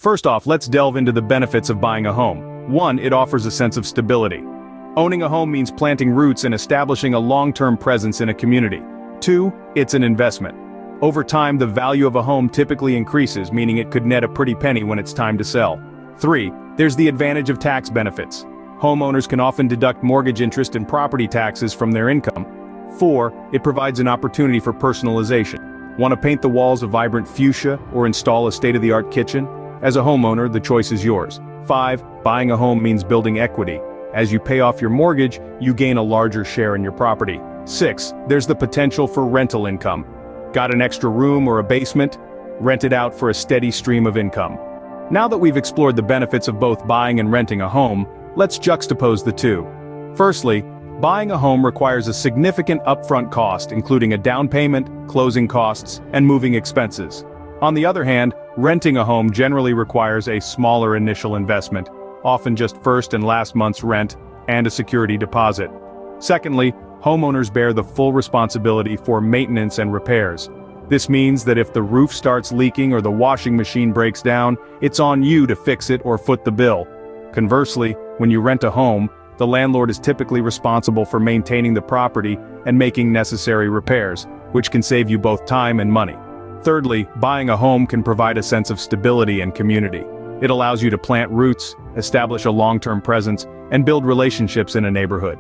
First off, let's delve into the benefits of buying a home. 1. It offers a sense of stability. Owning a home means planting roots and establishing a long-term presence in a community. 2. It's an investment. Over time, the value of a home typically increases, meaning it could net a pretty penny when it's time to sell. 3. There's the advantage of tax benefits. Homeowners can often deduct mortgage interest and property taxes from their income. 4. It provides an opportunity for personalization. Want to paint the walls a vibrant fuchsia or install a state-of-the-art kitchen? As a homeowner, the choice is yours. 5. Buying a home means building equity. As you pay off your mortgage, you gain a larger share in your property. 6. There's the potential for rental income. Got an extra room or a basement? Rent it out for a steady stream of income. Now that we've explored the benefits of both buying and renting a home, let's juxtapose the two. Firstly, buying a home requires a significant upfront cost, including a down payment, closing costs, and moving expenses. On the other hand, renting a home generally requires a smaller initial investment, often just first and last month's rent, and a security deposit. Secondly, homeowners bear the full responsibility for maintenance and repairs. This means that if the roof starts leaking or the washing machine breaks down, it's on you to fix it or foot the bill. Conversely, when you rent a home, the landlord is typically responsible for maintaining the property and making necessary repairs, which can save you both time and money. Thirdly, buying a home can provide a sense of stability and community. It allows you to plant roots, establish a long-term presence, and build relationships in a neighborhood.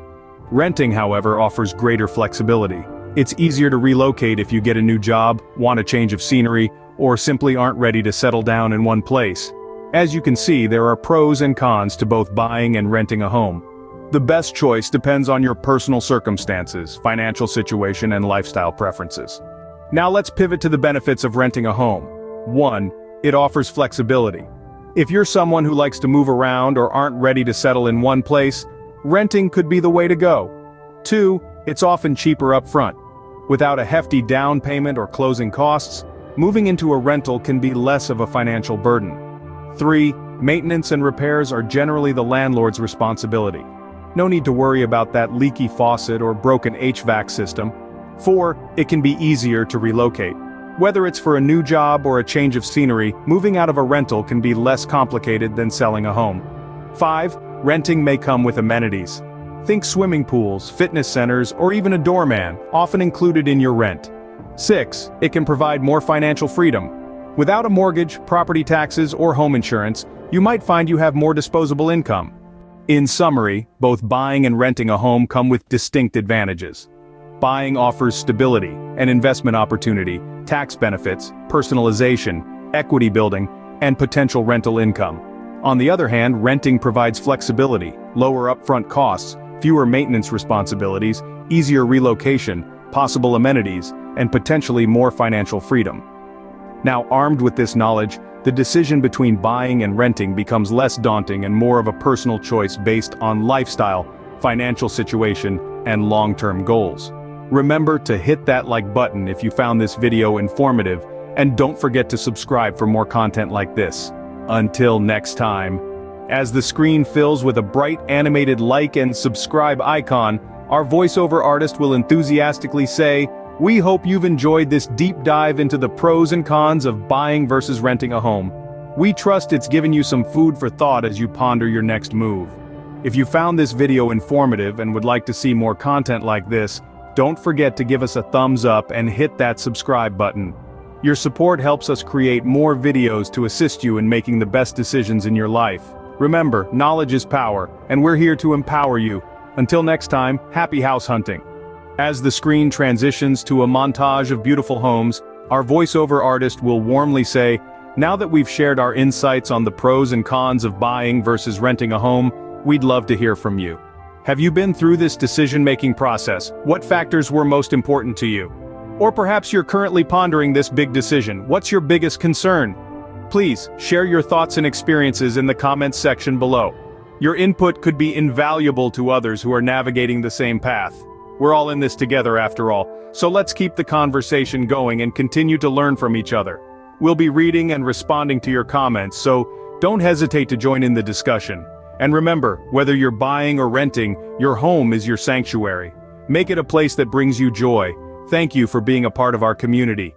Renting, however, offers greater flexibility. It's easier to relocate if you get a new job, want a change of scenery, or simply aren't ready to settle down in one place. As you can see, there are pros and cons to both buying and renting a home. The best choice depends on your personal circumstances, financial situation, and lifestyle preferences. Now let's pivot to the benefits of renting a home. 1. It offers flexibility. If you're someone who likes to move around or aren't ready to settle in one place, renting could be the way to go. 2. It's often cheaper up front. Without a hefty down payment or closing costs, moving into a rental can be less of a financial burden. 3. Maintenance and repairs are generally the landlord's responsibility. No need to worry about that leaky faucet or broken HVAC system. 4. It can be easier to relocate. Whether it's for a new job or a change of scenery, moving out of a rental can be less complicated than selling a home. 5. Renting may come with amenities. Think swimming pools, fitness centers, or even a doorman, often included in your rent. 6. It can provide more financial freedom. Without a mortgage, property taxes, or home insurance, you might find you have more disposable income. In summary, both buying and renting a home come with distinct advantages. Buying offers stability, an investment opportunity, tax benefits, personalization, equity building, and potential rental income. On the other hand, renting provides flexibility, lower upfront costs, fewer maintenance responsibilities, easier relocation, possible amenities, and potentially more financial freedom. Now, armed with this knowledge, the decision between buying and renting becomes less daunting and more of a personal choice based on lifestyle, financial situation, and long-term goals. Remember to hit that like button if you found this video informative, and don't forget to subscribe for more content like this. Until next time. As the screen fills with a bright animated like and subscribe icon, our voiceover artist will enthusiastically say, "We hope you've enjoyed this deep dive into the pros and cons of buying versus renting a home. We trust it's given you some food for thought as you ponder your next move." If you found this video informative and would like to see more content like this, don't forget to give us a thumbs up and hit that subscribe button. Your support helps us create more videos to assist you in making the best decisions in your life. Remember, knowledge is power, and we're here to empower you. Until next time, happy house hunting. As the screen transitions to a montage of beautiful homes, our voiceover artist will warmly say, "Now that we've shared our insights on the pros and cons of buying versus renting a home, we'd love to hear from you. Have you been through this decision-making process? What factors were most important to you? Or perhaps you're currently pondering this big decision. What's your biggest concern? Please, share your thoughts and experiences in the comments section below. Your input could be invaluable to others who are navigating the same path. We're all in this together after all, so let's keep the conversation going and continue to learn from each other. We'll be reading and responding to your comments, so don't hesitate to join in the discussion. And remember, whether you're buying or renting, your home is your sanctuary. Make it a place that brings you joy. Thank you for being a part of our community.